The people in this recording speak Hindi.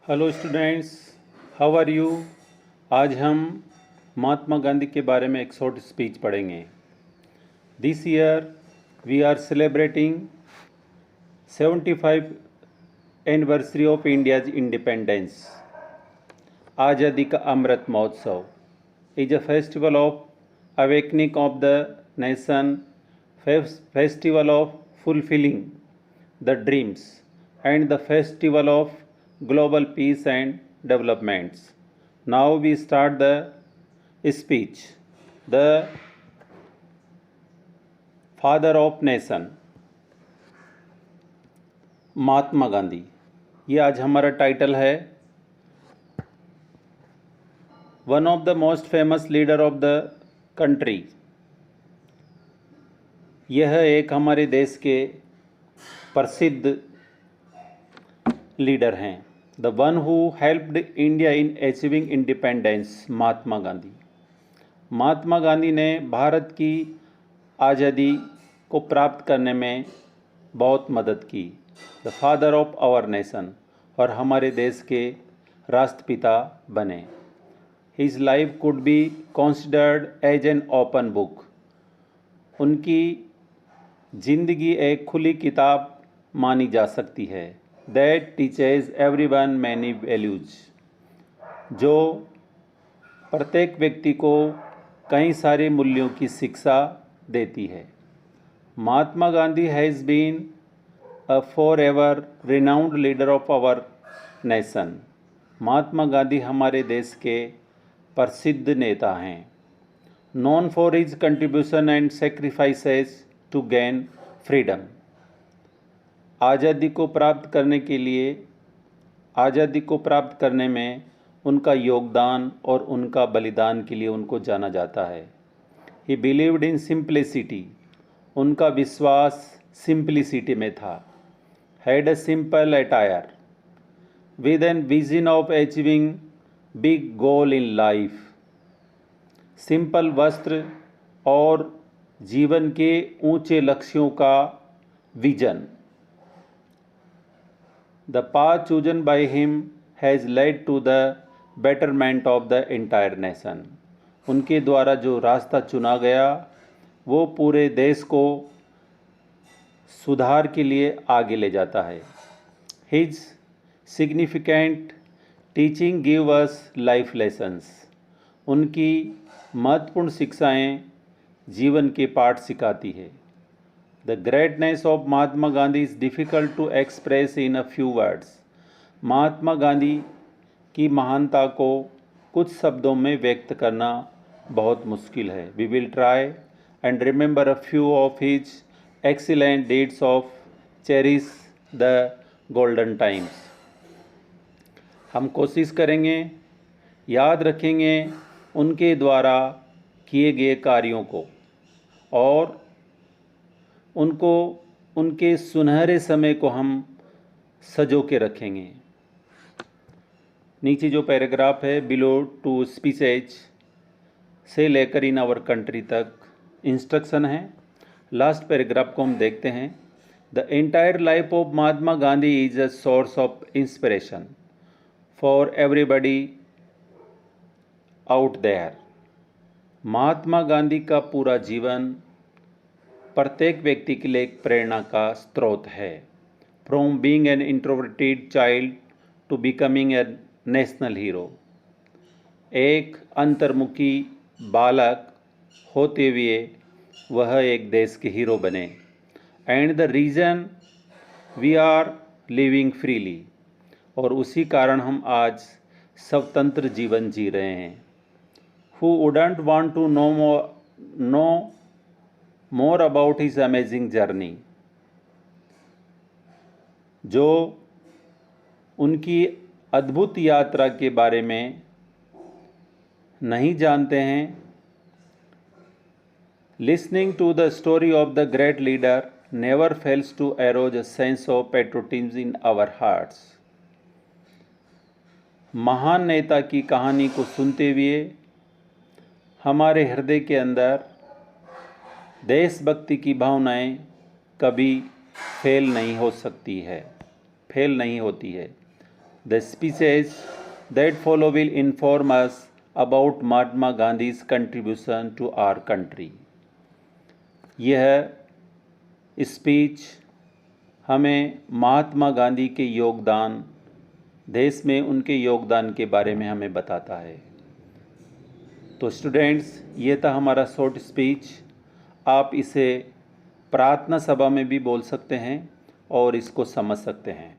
Hello students, how are you. आज हम महात्मा गांधी के बारे में एक शॉर्ट स्पीच पढ़ेंगे। This year we are celebrating 75 anniversary of India's independence. Azadi Ka Amrit Mahotsav is a festival of awakening of the nation, festival of fulfilling the dreams, and the festival of global peace and developments. Now we start the speech. The father of nation, Mahatma Gandhi. ये आज हमारा टाइटल है। One of the most famous leader of the country. यह एक हमारे देश के प्रसिद्ध लीडर हैं। The one who helped India in achieving independence, Mahatma Gandhi. Mahatma Gandhi ने भारत की आज़ादी को प्राप्त करने में बहुत मदद की। The father of our nation, और हमारे देश के राष्ट्रपिता बने। His life could be considered as an open book. उनकी जिंदगी एक खुली किताब मानी जा सकती है। That teaches everyone many values, जो प्रत्येक व्यक्ति को कई सारे मूल्यों की शिक्षा देती है। Mahatma Gandhi has been a forever renowned leader of our nation. Mahatma Gandhi हमारे देश के प्रसिद्ध नेता हैं। Known for his contribution and sacrifices to gain freedom. आज़ादी को प्राप्त करने में उनका योगदान और उनका बलिदान के लिए उनको जाना जाता है। He believed in simplicity. उनका विश्वास सिंप्लिसिटी में था। Had a simple attire with an vision of achieving big goal in life. Simple वस्त्र और जीवन के ऊंचे लक्ष्यों का vision. The path chosen by him has led to the betterment of the entire nation. उनके द्वारा जो रास्ता चुना गया वो पूरे देश को सुधार के लिए आगे ले जाता है। His significant teaching give us life lessons. उनकी महत्वपूर्ण शिक्षाएं जीवन के पाठ सिखाती है। The greatness of Mahatma Gandhi is difficult to express in a few words. Mahatma Gandhi की महानता को कुछ शब्दों में व्यक्त करना बहुत मुश्किल है। We will try and remember a few of his excellent deeds of cherish the golden times. हम कोशिश करेंगे, याद रखेंगे उनके द्वारा किए गए कार्यों को और उनको उनके सुनहरे समय को हम सजो के रखेंगे। नीचे जो पैराग्राफ है बिलो टू स्पीचेज से लेकर इन आवर कंट्री तक इंस्ट्रक्शन है। लास्ट पैराग्राफ को हम देखते हैं। The entire life of Mahatma Gandhi is a source of inspiration for everybody out there. Mahatma Gandhi का पूरा जीवन प्रत्येक व्यक्ति के लिए एक प्रेरणा का स्रोत है। From being an introverted child to becoming a national hero. एक अंतर्मुखी बालक होते हुए वह एक देश के हीरो बने। And the reason we are living freely, और उसी कारण हम आज स्वतंत्र जीवन जी रहे हैं। Who wouldn't want to know more about his amazing journey. जो उनकी अद्भुत यात्रा के बारे में नहीं जानते हैं। Listening to the story of the great leader never fails to arouse a sense of patriotism in our hearts. महान नेता की कहानी को सुनते हुए हमारे हृदय के अंदर देशभक्ति की भावनाएं कभी फेल नहीं होती है। The speeches that follow will inform us about Mahatma Gandhi's contribution to our country. यह स्पीच हमें महात्मा गांधी के योगदान, देश में उनके योगदान के बारे में हमें बताता है। तो स्टूडेंट्स, ये था हमारा शॉर्ट स्पीच। आप इसे प्रार्थना सभा में भी बोल सकते हैं और इसको समझ सकते हैं।